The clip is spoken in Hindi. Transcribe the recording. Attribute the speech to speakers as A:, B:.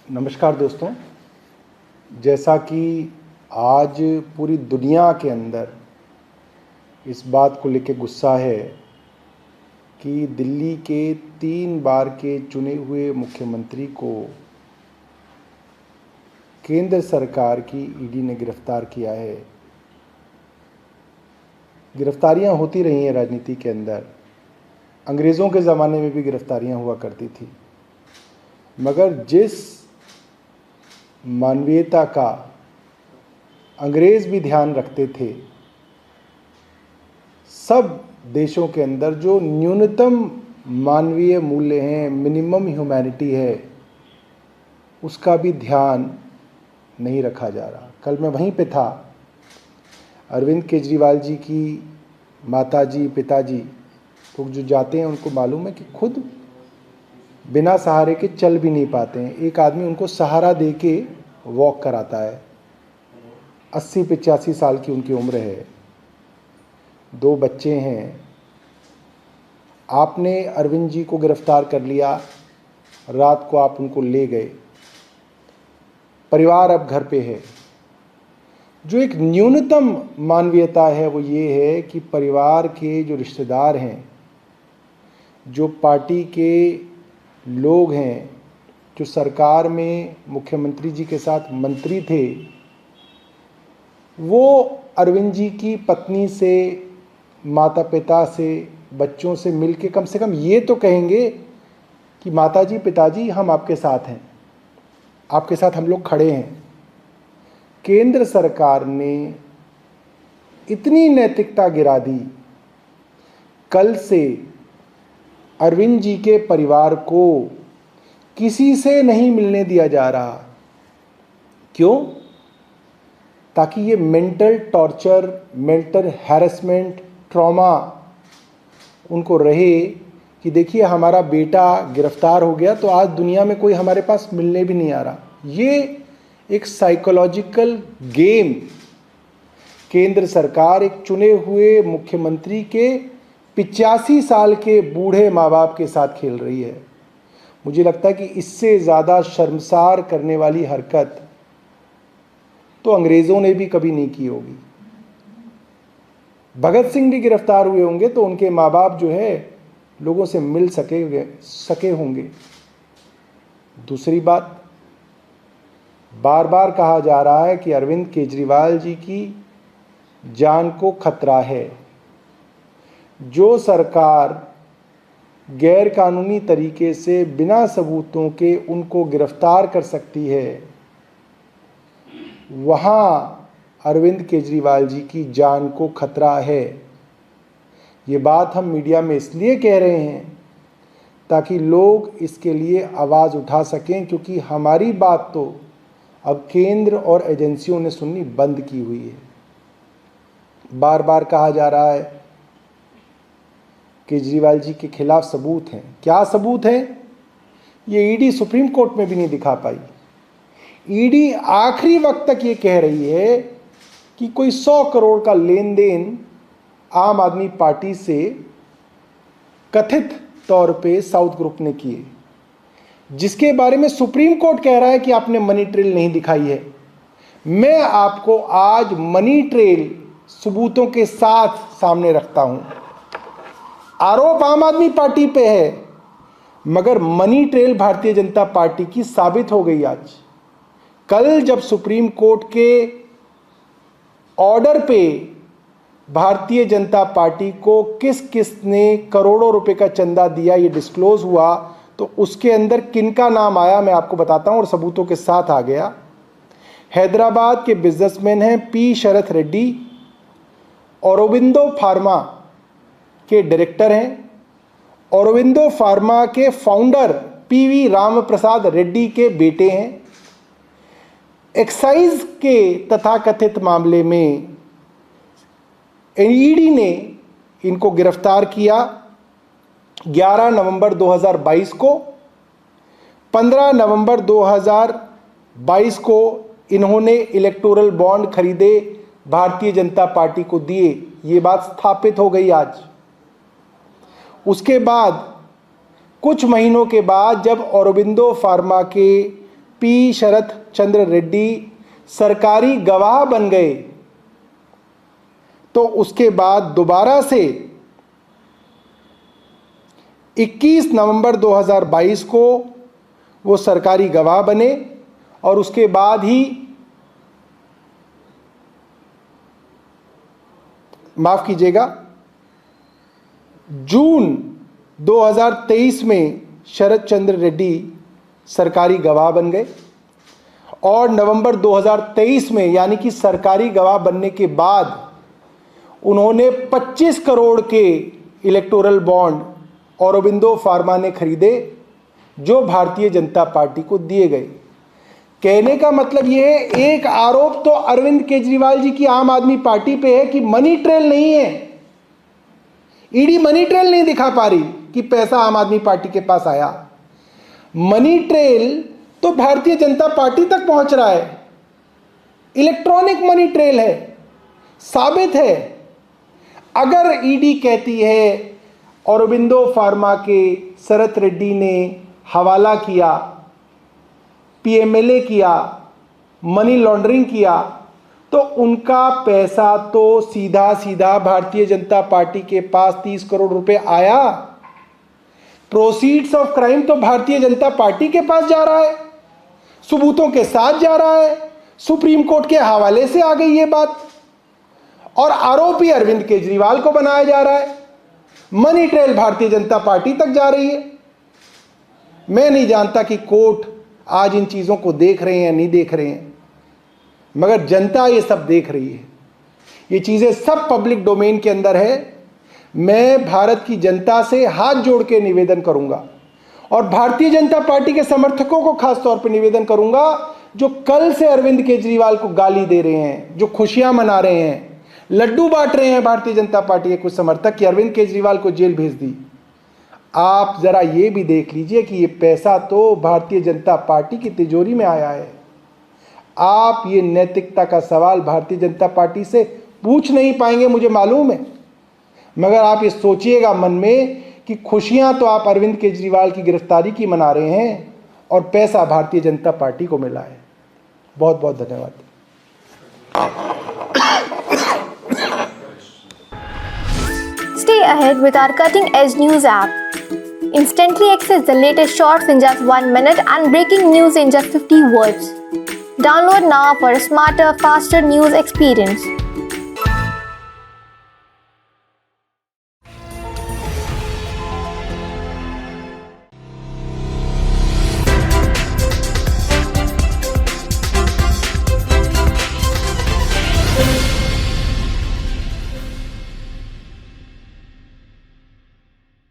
A: नमस्कार दोस्तों। जैसा कि आज पूरी दुनिया के अंदर इस बात को लेकर गुस्सा है कि दिल्ली के 3 बार के चुने हुए मुख्यमंत्री को केंद्र सरकार की ईडी ने गिरफ्तार किया है। गिरफ्तारियां होती रही हैं राजनीति के अंदर। अंग्रेज़ों के ज़माने में भी गिरफ्तारियां हुआ करती थी, मगर जिस मानवीयता का अंग्रेज़ भी ध्यान रखते थे, सब देशों के अंदर जो न्यूनतम मानवीय मूल्य हैं, मिनिमम ह्यूमैनिटी है, उसका भी ध्यान नहीं रखा जा रहा। कल मैं वहीं पे था। अरविंद केजरीवाल जी की माताजी पिताजी लोग जो जाते हैं उनको मालूम है कि खुद बिना सहारे के चल भी नहीं पाते हैं। एक आदमी उनको सहारा दे के वॉक कराता है। 80-85 साल की उनकी उम्र है, 2 बच्चे हैं। आपने अरविंद जी को गिरफ्तार कर लिया, रात को आप उनको ले गए, परिवार अब घर पे है। जो एक न्यूनतम मानवीयता है वो ये है कि परिवार के जो रिश्तेदार हैं, जो पार्टी के लोग हैं, जो सरकार में मुख्यमंत्री जी के साथ मंत्री थे, वो अरविंद जी की पत्नी से, माता पिता से, बच्चों से मिलके कम से कम ये तो कहेंगे कि माताजी पिताजी हम आपके साथ हैं, आपके साथ हम लोग खड़े हैं। केंद्र सरकार ने इतनी नैतिकता गिरा दी। कल से अरविंद जी के परिवार को किसी से नहीं मिलने दिया जा रहा। क्यों? ताकि ये mental torture, mental harassment, trauma उनको रहे कि देखिए हमारा बेटा गिरफ्तार हो गया तो आज दुनिया में कोई हमारे पास मिलने भी नहीं आ रहा। ये एक साइकोलॉजिकल गेम केंद्र सरकार एक चुने हुए मुख्यमंत्री के 85 साल के बूढ़े माँ बाप के साथ खेल रही है। मुझे लगता है कि इससे ज़्यादा शर्मसार करने वाली हरकत तो अंग्रेज़ों ने भी कभी नहीं की होगी। भगत सिंह भी गिरफ्तार हुए होंगे तो उनके माँ बाप जो है लोगों से मिल सके होंगे। दूसरी बात, बार बार कहा जा रहा है कि अरविंद केजरीवाल जी की जान को खतरा है। जो सरकार गैर कानूनी तरीके से बिना सबूतों के उनको गिरफ्तार कर सकती है, वहाँ अरविंद केजरीवाल जी की जान को खतरा है। ये बात हम मीडिया में इसलिए कह रहे हैं ताकि लोग इसके लिए आवाज़ उठा सकें, क्योंकि हमारी बात तो अब केंद्र और एजेंसियों ने सुननी बंद की हुई है। बार बार कहा जा रहा है केजरीवाल जी के खिलाफ सबूत हैं। क्या सबूत है? ये ईडी सुप्रीम कोर्ट में भी नहीं दिखा पाई। ईडी आखिरी वक्त तक ये कह रही है कि कोई 100 करोड़ का लेन देन आम आदमी पार्टी से कथित तौर पे साउथ ग्रुप ने किए, जिसके बारे में सुप्रीम कोर्ट कह रहा है कि आपने मनी ट्रेल नहीं दिखाई है। मैं आपको आज मनी ट्रेल सबूतों के साथ सामने रखता हूं। आरोप आम आदमी पार्टी पे है, मगर money trail Bharatiya Janata party की साबित हो गई आज। कल जब सुप्रीम कोर्ट के ऑर्डर पे भारतीय जनता पार्टी को किस किस ने करोड़ों रुपए का चंदा दिया ये डिस्क्लोज हुआ, तो उसके अंदर किनका नाम आया मैं आपको बताता हूं और सबूतों के साथ आ गया। हैदराबाद के बिजनेसमैन हैं पी शरथ रेड्डी, औरोबिंदो फार्मा के डायरेक्टर हैं, औरोबिंदो फार्मा के फाउंडर पीवी रामप्रसाद रेड्डी के बेटे हैं। एक्साइज के तथाकथित मामले में ईडी ने इनको गिरफ्तार किया 11 नवंबर 2022 को। 15 नवंबर 2022 को इन्होंने इलेक्टोरल बॉन्ड खरीदे, भारतीय जनता पार्टी को दिए। ये बात स्थापित हो गई आज। उसके बाद कुछ महीनों के बाद जब औरोबिंदो फार्मा के पी शरत चंद्र रेड्डी सरकारी गवाह बन गए तो उसके बाद दोबारा से 21 नवंबर 2022 को वो सरकारी गवाह बने और उसके बाद ही, माफ कीजिएगा, जून 2023 में शरद चंद्र रेड्डी सरकारी गवाह बन गए और नवंबर 2023 में, यानी कि सरकारी गवाह बनने के बाद, उन्होंने 25 करोड़ के इलेक्टोरल बॉन्ड औरोबिंदो फार्मा ने खरीदे जो भारतीय जनता पार्टी को दिए गए। कहने का मतलब यह है, एक आरोप तो अरविंद केजरीवाल जी की आम आदमी पार्टी पे है कि मनी ट्रेल नहीं है, ईडी मनी ट्रेल नहीं दिखा पा रही कि पैसा आम आदमी पार्टी के पास आया। मनी ट्रेल तो भारतीय जनता पार्टी तक पहुंच रहा है, इलेक्ट्रॉनिक मनी ट्रेल है, साबित है। अगर ईडी कहती है औरोबिंदो फार्मा के शरत रेड्डी ने हवाला किया, पीएमएलए किया, मनी लॉन्ड्रिंग किया, तो उनका पैसा तो सीधा सीधा भारतीय जनता पार्टी के पास 30 करोड़ रुपए आया। प्रोसीड्स ऑफ क्राइम तो भारतीय जनता पार्टी के पास जा रहा है, सबूतों के साथ जा रहा है, सुप्रीम कोर्ट के हवाले से आ गई ये बात, और आरोपी अरविंद केजरीवाल को बनाया जा रहा है। Money trail Bharatiya Janata party तक जा रही है। मैं नहीं जानता कि कोर्ट आज इन चीज़ों को देख रहे हैं या नहीं देख रहे हैं, मगर जनता ये सब देख रही है। ये चीज़ें सब पब्लिक डोमेन के अंदर है। मैं भारत की जनता से हाथ जोड़ के निवेदन करूंगा और भारतीय जनता पार्टी के समर्थकों को खास तौर पर निवेदन करूंगा, जो कल से अरविंद केजरीवाल को गाली दे रहे हैं, जो खुशियां मना रहे हैं, लड्डू बांट रहे हैं भारतीय जनता पार्टी के कुछ समर्थक कि अरविंद केजरीवाल को जेल भेज दी। आप जरा ये भी देख लीजिए कि ये पैसा तो भारतीय जनता पार्टी की तिजोरी में आया है। आप ये नैतिकता का सवाल भारतीय जनता पार्टी से पूछ नहीं पाएंगे, मुझे मालूम है, मगर आप ये सोचिएगा मन में कि खुशियां तो आप अरविंद केजरीवाल की गिरफ्तारी की मना रहे हैं और पैसा भारतीय जनता पार्टी को मिला है। बहुत बहुत धन्यवाद।
B: Stay ahead with our cutting-edge news app. Instantly access the latest shorts in just 1 minute and breaking news in just 50 words. Download now for a smarter, faster news experience.